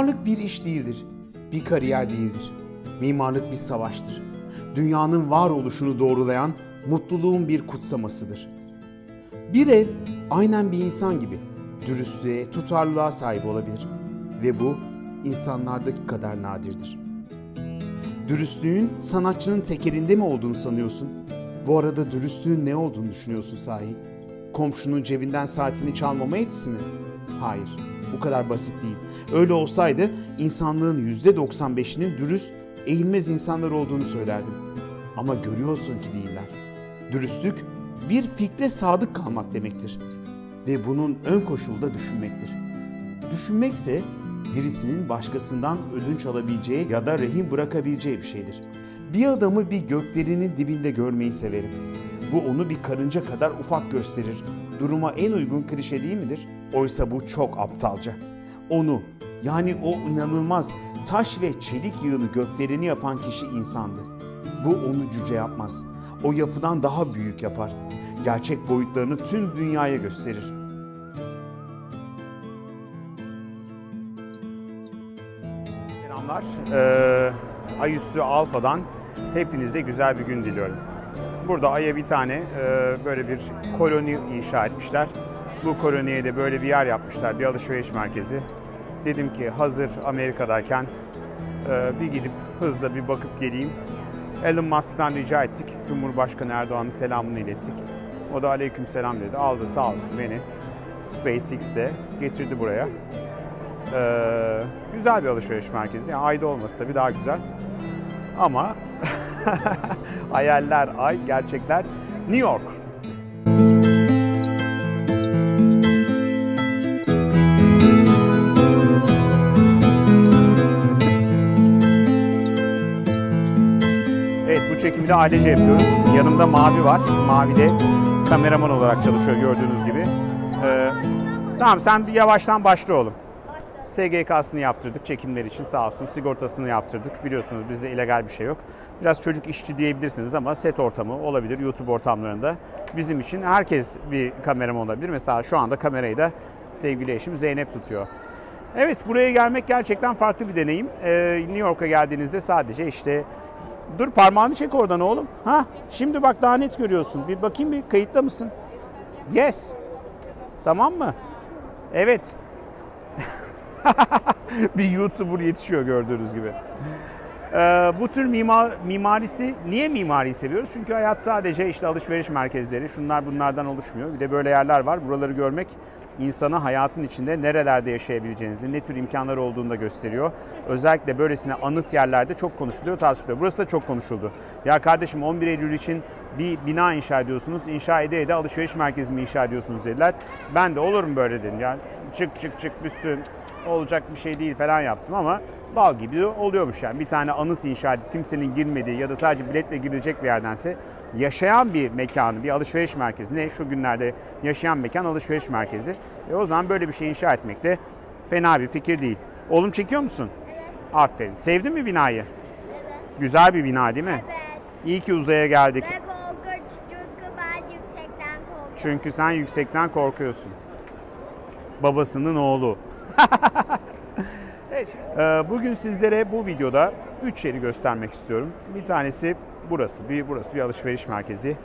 Mimarlık bir iş değildir, bir kariyer değildir. Mimarlık bir savaştır. Dünyanın varoluşunu doğrulayan mutluluğun bir kutsamasıdır. Bir ev aynen bir insan gibi dürüstlüğe, tutarlılığa sahip olabilir ve bu insanlardaki kadar nadirdir. Dürüstlüğün sanatçının tekelinde mi olduğunu sanıyorsun? Bu arada dürüstlüğün ne olduğunu düşünüyorsun sahi? Komşunun cebinden saatini çalmama yetisi mi? Hayır, bu kadar basit değil. Öyle olsaydı insanlığın %95'inin dürüst, eğilmez insanlar olduğunu söylerdim. Ama görüyorsun ki değiller. Dürüstlük bir fikre sadık kalmak demektir. Ve bunun ön koşulu da düşünmektir. Düşünmekse birisinin başkasından ödünç alabileceği ya da rehin bırakabileceği bir şeydir. Bir adamı bir göklerinin dibinde görmeyi severim. Bu onu bir karınca kadar ufak gösterir. Duruma en uygun klişe değil midir? Oysa bu çok aptalca. Onu, yani o inanılmaz taş ve çelik yığını göklerini yapan kişi insandı. Bu onu cüce yapmaz. O yapıdan daha büyük yapar. Gerçek boyutlarını tüm dünyaya gösterir. Selamlar. Ayüssü Alfa'dan hepinize güzel bir gün diliyorum. Burada Ay'a bir tane böyle bir koloni inşa etmişler. Bu koloniye de böyle bir yer yapmışlar, bir alışveriş merkezi. Dedim ki hazır Amerika'dayken bir gidip hızla bir bakıp geleyim. Elon Musk'tan rica ettik. Cumhurbaşkanı Erdoğan'ın selamını ilettik. O da aleykümselam dedi. Aldı sağ olsun beni SpaceX'te getirdi buraya. Güzel bir alışveriş merkezi. Yani Ay'da olması tabii daha güzel. Ama hayaller Ay, gerçekler New York. Evet, bu çekimi de ailece yapıyoruz. Yanımda Mavi var. Mavi de kameraman olarak çalışıyor gördüğünüz gibi. Tamam, sen bir yavaştan başla oğlum. SGK'sını yaptırdık çekimler için, sağ olsun. Sigortasını yaptırdık. Biliyorsunuz bizde illegal bir şey yok. Biraz çocuk işçi diyebilirsiniz ama set ortamı olabilir, YouTube ortamlarında. Bizim için herkes bir kameraman olabilir. Mesela şu anda kamerayı da sevgili eşim Zeynep tutuyor. Evet, buraya gelmek gerçekten farklı bir deneyim. New York'a geldiğinizde sadece işte... Dur, parmağını çek oradan oğlum. Ha, şimdi bak daha net görüyorsun. Bir bakayım, bir kayıtta mısın? Yes. Tamam mı? Evet. Bir YouTuber yetişiyor gördüğünüz gibi. Bu tür mimarisi, niye mimariyi seviyoruz? Çünkü hayat sadece işte alışveriş merkezleri, şunlar bunlardan oluşmuyor. Bir de böyle yerler var. Buraları görmek insana hayatın içinde nerelerde yaşayabileceğinizi, ne tür imkanlar olduğunu da gösteriyor. Özellikle böylesine anıt yerlerde çok konuşuluyor, tartışılıyor. Burası da çok konuşuldu. Ya kardeşim, 11 Eylül için bir bina inşa ediyorsunuz, inşa ede alışveriş merkezi mi inşa ediyorsunuz dediler. Ben de olur mu böyle dedim. Yani çık büssün, olacak bir şey değil falan yaptım ama bal gibi oluyormuş yani. Bir tane anıt inşa edip kimsenin girmediği ya da sadece biletle girilecek bir yerdense yaşayan bir mekanı, bir alışveriş merkezi, ne şu günlerde yaşayan mekan alışveriş merkezi. O zaman böyle bir şey inşa etmek de fena bir fikir değil. Oğlum, çekiyor musun? Evet. Aferin. Sevdin mi binayı? Evet. Güzel bir bina değil mi? Evet. İyi ki uzaya geldik. Ve korkunç, çünkü ben yüksekten korkuyorum. Çünkü sen yüksekten korkuyorsun. Babasının oğlu. Evet. Bugün sizlere bu videoda 3 yeri göstermek istiyorum. Bir tanesi burası. Burası bir alışveriş merkezi.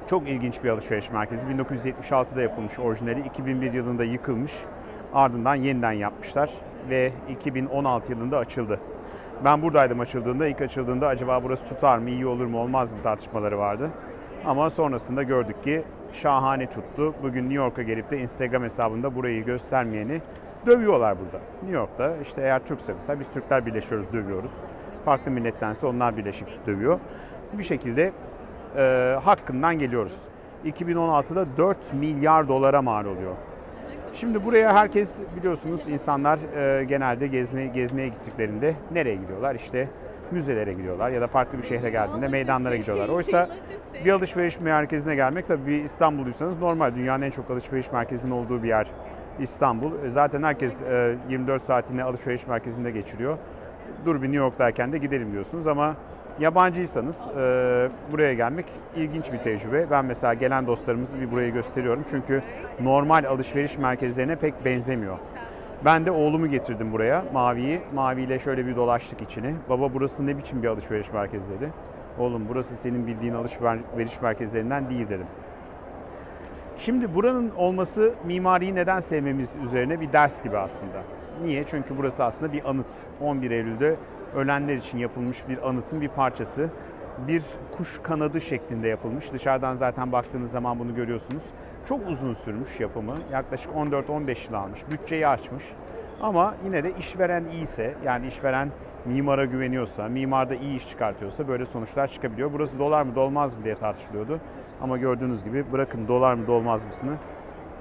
Çok ilginç bir alışveriş merkezi. 1976'da yapılmış orijinali. 2001 yılında yıkılmış. Ardından yeniden yapmışlar. Ve 2016 yılında açıldı. Ben buradaydım açıldığında. İlk açıldığında acaba burası tutar mı, iyi olur mu, olmaz mı tartışmaları vardı. Ama sonrasında gördük ki şahane tuttu. Bugün New York'a gelip de Instagram hesabında burayı göstermeyeni dövüyorlar burada. New York'ta işte eğer Türkse mesela biz Türkler birleşiyoruz, dövüyoruz. Farklı millettense onlar birleşip dövüyor. Bir şekilde hakkından geliyoruz. 2016'da 4 milyar dolara mal oluyor. Şimdi buraya herkes, biliyorsunuz, insanlar genelde gezmeye gittiklerinde nereye gidiyorlar? İşte müzelere gidiyorlar ya da farklı bir şehre geldiğinde meydanlara gidiyorlar. Oysa bir alışveriş merkezine gelmek, tabii bir İstanbulluysanız normal. Dünyanın en çok alışveriş merkezinin olduğu bir yer İstanbul. Zaten herkes 24 saatini alışveriş merkezinde geçiriyor. Dur bir New York'tayken de gidelim diyorsunuz ama yabancıysanız buraya gelmek ilginç bir tecrübe. Ben mesela gelen dostlarımızı bir burayı gösteriyorum. Çünkü normal alışveriş merkezlerine pek benzemiyor. Ben de oğlumu getirdim buraya, Mavi'yi. Mavi'yle şöyle bir dolaştık içini. Baba burası ne biçim bir alışveriş merkezi dedi. Oğlum burası senin bildiğin alışveriş merkezlerinden değil dedim. Şimdi buranın olması mimariyi neden sevmemiz üzerine bir ders gibi aslında. Niye? Çünkü burası aslında bir anıt. 11 Eylül'de ölenler için yapılmış bir anıtın bir parçası. Bir kuş kanadı şeklinde yapılmış. Dışarıdan zaten baktığınız zaman bunu görüyorsunuz. Çok uzun sürmüş yapımı. Yaklaşık 14-15 yıl almış. Bütçeyi açmış. Ama yine de işveren iyiyse, yani işveren mimara güveniyorsa, mimar da iyi iş çıkartıyorsa böyle sonuçlar çıkabiliyor. Burası dolar mı dolmaz mı diye tartışılıyordu. Ama gördüğünüz gibi bırakın dolar mı dolmaz mısını,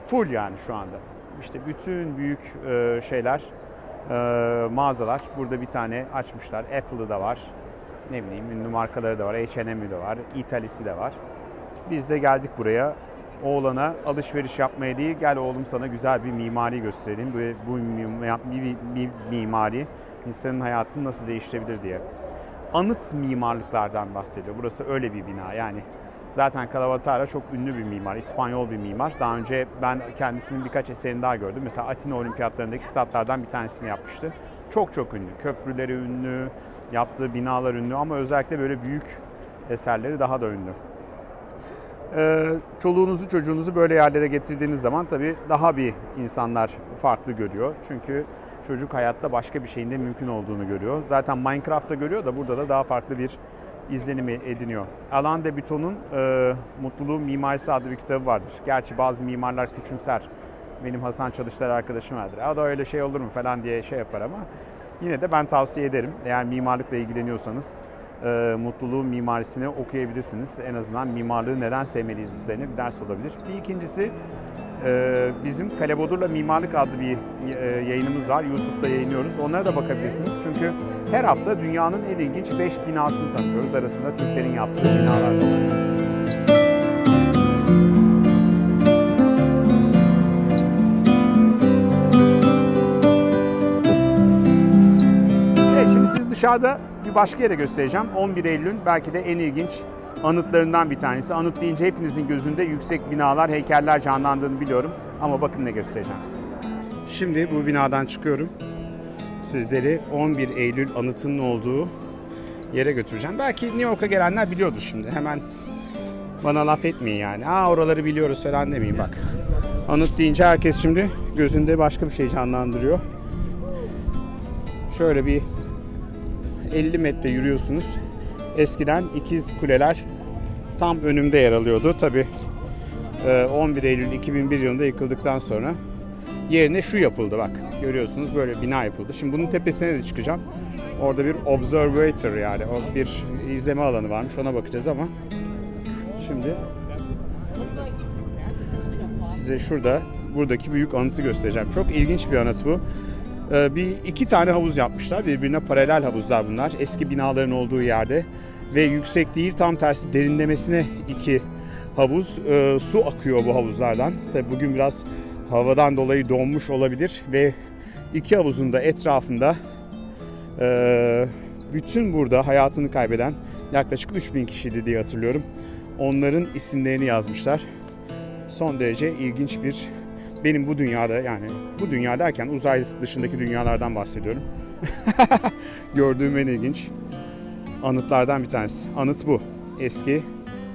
full yani şu anda. İşte bütün büyük mağazalar burada bir tane açmışlar. Apple'ı da var. Ne bileyim ünlü markaları da var. H&M'ı da var. Italy'si de var. Biz de geldik buraya. Oğlana alışveriş yapmaya değil, gel oğlum sana güzel bir mimari gösterelim. Bu mimari insanın hayatını nasıl değiştirebilir diye. Anıt mimarlıklardan bahsediyor. Burası öyle bir bina yani. Zaten Calavatara çok ünlü bir mimar, İspanyol bir mimar. Daha önce ben kendisinin birkaç eserini daha gördüm. Mesela Atina Olimpiyatlarındaki statlardan bir tanesini yapmıştı. Çok çok ünlü. Köprüleri ünlü, yaptığı binalar ünlü ama özellikle böyle büyük eserleri daha da ünlü. Çoluğunuzu çocuğunuzu böyle yerlere getirdiğiniz zaman tabii daha bir insanlar farklı görüyor. Çünkü çocuk hayatta başka bir şeyin de mümkün olduğunu görüyor. Zaten Minecraft'ta görüyor da burada da daha farklı bir izlenimi ediniyor. Alain de Botton'un Mutluluğun Mimarisi adlı bir kitabı vardır. Gerçi bazı mimarlar küçümser. Benim Hasan Çalışlar arkadaşım vardır. O da öyle şey olur mu falan diye şey yapar ama yine de ben tavsiye ederim. Eğer mimarlıkla ilgileniyorsanız Mutluluğun Mimarisini okuyabilirsiniz. En azından mimarlığı neden sevmeliyiz üzerine bir ders olabilir. Bir ikincisi bizim Kale Bodur'la Mimarlık adlı bir yayınımız var. YouTube'da yayınlıyoruz. Onlara da bakabilirsiniz. Çünkü her hafta dünyanın en ilginç 5 binasını tanıtıyoruz. Arasında Türklerin yaptığı binalar var. Evet, şimdi sizi dışarıda bir başka yere göstereceğim. 11 Eylül'ün belki de en ilginç anıtlarından bir tanesi. Anıt deyince hepinizin gözünde yüksek binalar, heykeller canlandığını biliyorum. Ama bakın ne göstereceğim size. Şimdi bu binadan çıkıyorum. Sizleri 11 Eylül anıtının olduğu yere götüreceğim. Belki New York'a gelenler biliyordur şimdi. Hemen bana laf etmeyin yani. Oraları biliyoruz falan demeyin bak. Anıt deyince herkes şimdi gözünde başka bir şey canlandırıyor. Şöyle bir 50 metre yürüyorsunuz. Eskiden ikiz kuleler tam önümde yer alıyordu. Tabii 11 Eylül 2001 yılında yıkıldıktan sonra yerine şu yapıldı bak. Görüyorsunuz böyle bina yapıldı. Şimdi bunun tepesine de çıkacağım. Orada bir observatory yani o bir izleme alanı varmış. Ona bakacağız ama şimdi size buradaki büyük anıtı göstereceğim. Çok ilginç bir anıt bu. İki tane havuz yapmışlar. Birbirine paralel havuzlar bunlar. Eski binaların olduğu yerde. Ve yüksek değil, tam tersi derinlemesine iki havuz. Su akıyor bu havuzlardan. Tabii bugün biraz havadan dolayı donmuş olabilir. Ve iki havuzun da etrafında bütün burada hayatını kaybeden yaklaşık 3000 kişiydi diye hatırlıyorum. Onların isimlerini yazmışlar. Son derece ilginç bir, benim bu dünyada, yani bu dünya derken uzay dışındaki dünyalardan bahsediyorum. Gördüğüm en ilginç anıtlardan bir tanesi. Anıt bu. Eski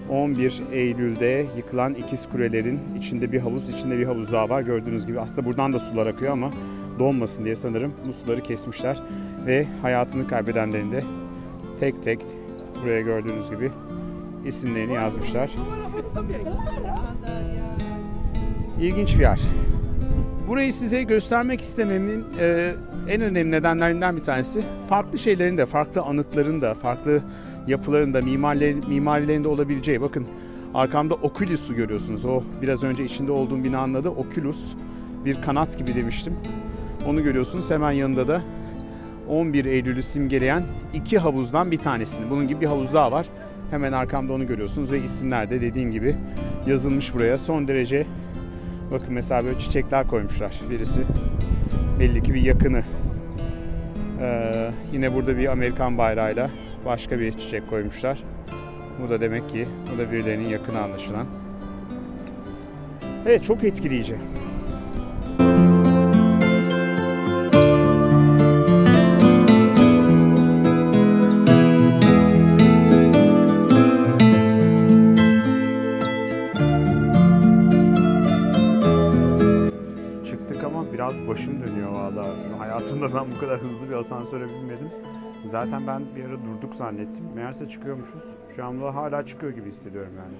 11 Eylül'de yıkılan ikiz kulelerin içinde bir havuz daha var. Gördüğünüz gibi aslında buradan da sular akıyor ama donmasın diye sanırım bu suları kesmişler. Ve hayatını kaybedenlerin de tek tek buraya gördüğünüz gibi isimlerini yazmışlar. İlginç bir yer. Burayı size göstermek istememin en önemli nedenlerinden bir tanesi farklı şeylerin de, farklı anıtların da, farklı yapıların da, mimarilerin de olabileceği. Bakın arkamda Oculus'u görüyorsunuz. O biraz önce içinde olduğum binanın adı Oculus. Bir kanat gibi demiştim. Onu görüyorsunuz. Hemen yanında da 11 Eylül'ü simgeleyen iki havuzdan bir tanesini. Bunun gibi bir havuz daha var. Hemen arkamda onu görüyorsunuz ve isimler de dediğim gibi yazılmış buraya. Son derece, bakın mesela böyle çiçekler koymuşlar. Birisi belli ki bir yakını. Yine burada bir Amerikan bayrağıyla başka bir çiçek koymuşlar. Bu da demek ki bu da birilerinin yakını anlaşılan. Evet, çok etkileyici. kadar hızlı bir asansöre binmedim. Zaten ben bir ara durduk zannettim. Meğerse çıkıyormuşuz. Şu an da hala çıkıyor gibi hissediyorum yani.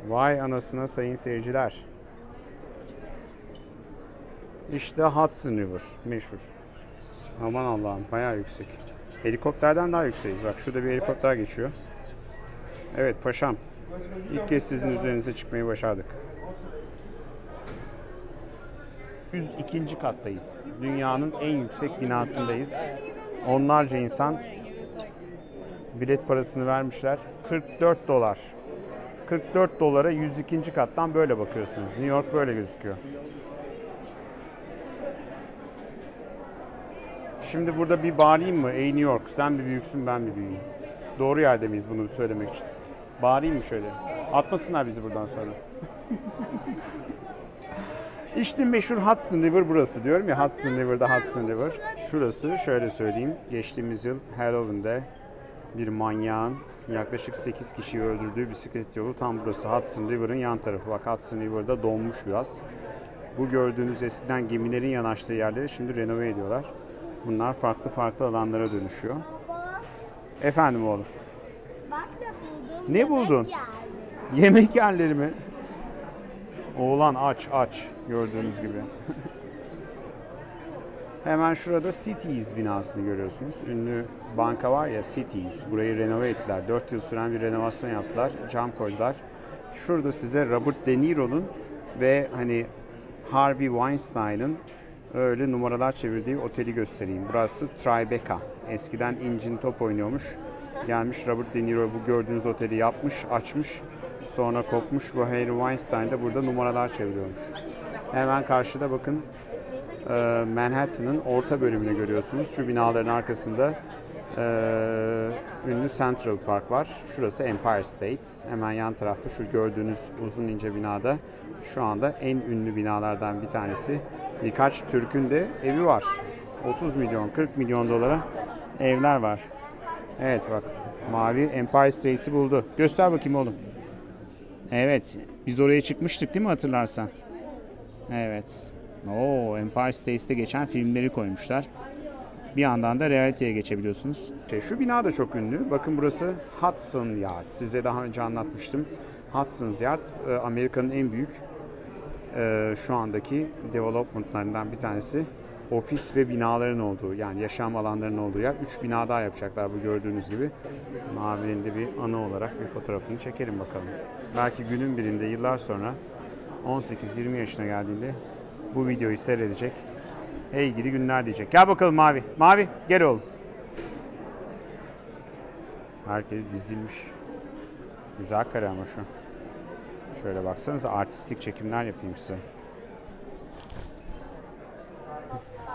Vay anasına sayın seyirciler. İşte Hudson River meşhur. Aman Allah'ım bayağı yüksek. Helikopterden daha yükseğiz. Bak şurada bir helikopter geçiyor. Evet paşam. İlk kez sizin üzerinize çıkmayı başardık. 102. kattayız. Dünyanın en yüksek binasındayız. Onlarca insan bilet parasını vermişler. 44 dolar. 44 dolara 102. kattan böyle bakıyorsunuz. New York böyle gözüküyor. Şimdi burada bir bağırayım mı? Ey New York, sen mi büyüksün, ben mi büyüğüm? Doğru yerde miyiz bunu söylemek için? Bağırayım mı şöyle? Atmasınlar bizi buradan sonra. İşte meşhur Hudson River burası diyorum ya. Hudson River'da Hudson River. Şurası şöyle söyleyeyim. Geçtiğimiz yıl Halloween'de bir manyağın yaklaşık 8 kişiyi öldürdüğü bisiklet yolu tam burası. Hudson River'ın yan tarafı. Bak Hudson River'da donmuş biraz. Bu gördüğünüz eskiden gemilerin yanaştığı yerleri şimdi renove ediyorlar. Bunlar farklı farklı alanlara dönüşüyor. Efendim oğlum. Bak da buldum. Ne buldun? Yemek yerleri mi? Oğlan aç gördüğünüz gibi. Hemen şurada Cities binasını görüyorsunuz. Ünlü banka var ya Cities. Burayı renove ettiler. 4 yıl süren bir renovasyon yaptılar. Cam koydular. Şurada size Robert De Niro'nun ve hani Harvey Weinstein'ın öyle numaralar çevirdiği oteli göstereyim. Burası Tribeca. Eskiden incin top oynuyormuş. Gelmiş Robert De Niro bu gördüğünüz oteli yapmış, açmış. Sonra kopmuş. Bu Harvey Weinstein de burada numaralar çeviriyormuş. Hemen karşıda bakın Manhattan'ın orta bölümünü görüyorsunuz. Şu binaların arkasında ünlü Central Park var. Şurası Empire State. Hemen yan tarafta şu gördüğünüz uzun ince binada şu anda en ünlü binalardan bir tanesi. Birkaç Türk'ün de evi var. 30 milyon, 40 milyon dolara evler var. Evet bak mavi Empire State'i buldu. Göster bakayım oğlum. Evet biz oraya çıkmıştık değil mi hatırlarsan? Evet. Empire State'te geçen filmleri koymuşlar. Bir yandan da realiteye geçebiliyorsunuz. Şu bina da çok ünlü. Bakın burası Hudson Yard. Size daha önce anlatmıştım. Hudson Yard Amerika'nın en büyük şu andaki developmentlarından bir tanesi. Ofis ve binaların olduğu yani yaşam alanlarının olduğu yer. 3 bina daha yapacaklar bu gördüğünüz gibi. Mavinin de bir anı olarak bir fotoğrafını çekelim bakalım. Belki günün birinde yıllar sonra 18-20 yaşına geldiğinde bu videoyu seyredecek. Hey gidi günler diyecek. Gel bakalım Mavi. Mavi gel oğlum. Herkes dizilmiş. Güzel kare ama şu. Şöyle baksanıza artistik çekimler yapayım size.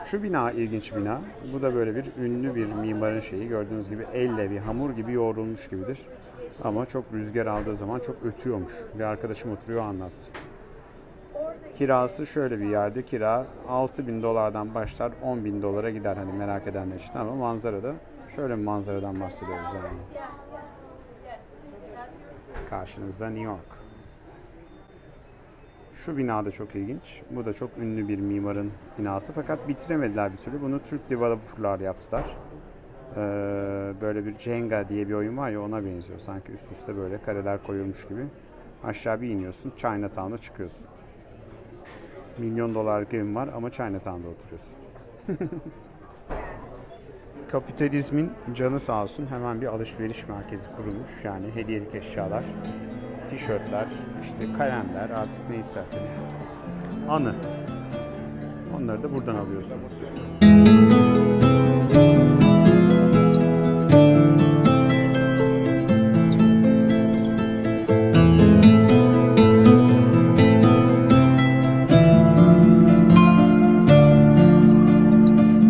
Şu bina ilginç bina. Bu da böyle bir ünlü bir mimarın şeyi. Gördüğünüz gibi elle bir hamur gibi yoğrulmuş gibidir. Ama çok rüzgar aldığı zaman çok ötüyormuş. Bir arkadaşım oturuyor anlattı. Kirası şöyle bir yerde kira 6.000 dolardan başlar 10.000 dolara gider hani merak edenler için ama manzarada şöyle bir manzaradan bahsediyoruz yani. Karşınızda New York. Şu bina da çok ilginç. Bu da çok ünlü bir mimarın binası fakat bitiremediler bir türlü. Bunu Türk developerlar yaptılar. Böyle bir Jenga diye bir oyun var ya ona benziyor. Sanki üst üste böyle kareler koyulmuş gibi. Aşağı bir iniyorsun Chinatown'a çıkıyorsun. $1 milyon evim var ama Chinatown'da oturuyorsun. Kapitalizmin canı sağ olsun hemen bir alışveriş merkezi kurulmuş. Yani hediyelik eşyalar, tişörtler, işte kalemler, artık ne isterseniz. Anı. Onları da buradan alıyorsunuz.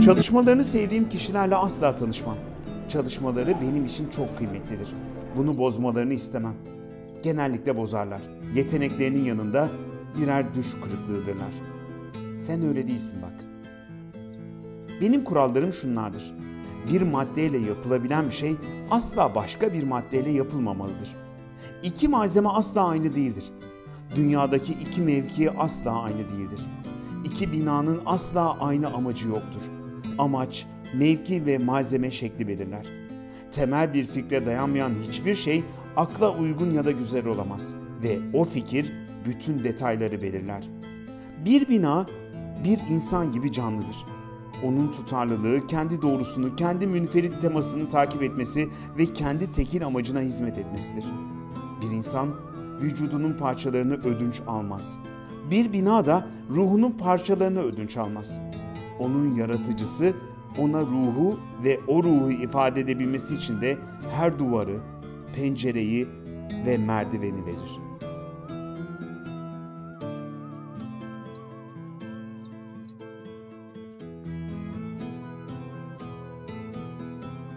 Çalışmalarını sevdiğim kişilerle asla tanışmam. Çalışmaları benim için çok kıymetlidir. Bunu bozmalarını istemem. Genellikle bozarlar. Yeteneklerinin yanında birer düş kırıklığıdırlar. Sen öyle değilsin bak. Benim kurallarım şunlardır. Bir maddeyle yapılabilen bir şey asla başka bir maddeyle yapılmamalıdır. İki malzeme asla aynı değildir. Dünyadaki iki mevki asla aynı değildir. İki binanın asla aynı amacı yoktur. Amaç, mevki ve malzeme şekli belirler. Temel bir fikre dayanmayan hiçbir şey akla uygun ya da güzel olamaz ve o fikir bütün detayları belirler. Bir bina bir insan gibi canlıdır. Onun tutarlılığı, kendi doğrusunu, kendi münferit temasını takip etmesi ve kendi tekil amacına hizmet etmesidir. Bir insan vücudunun parçalarını ödünç almaz. Bir bina da ruhunun parçalarını ödünç almaz. Onun yaratıcısı ona ruhu ve o ruhu ifade edebilmesi için de her duvarı, pencereyi ve merdiveni verir.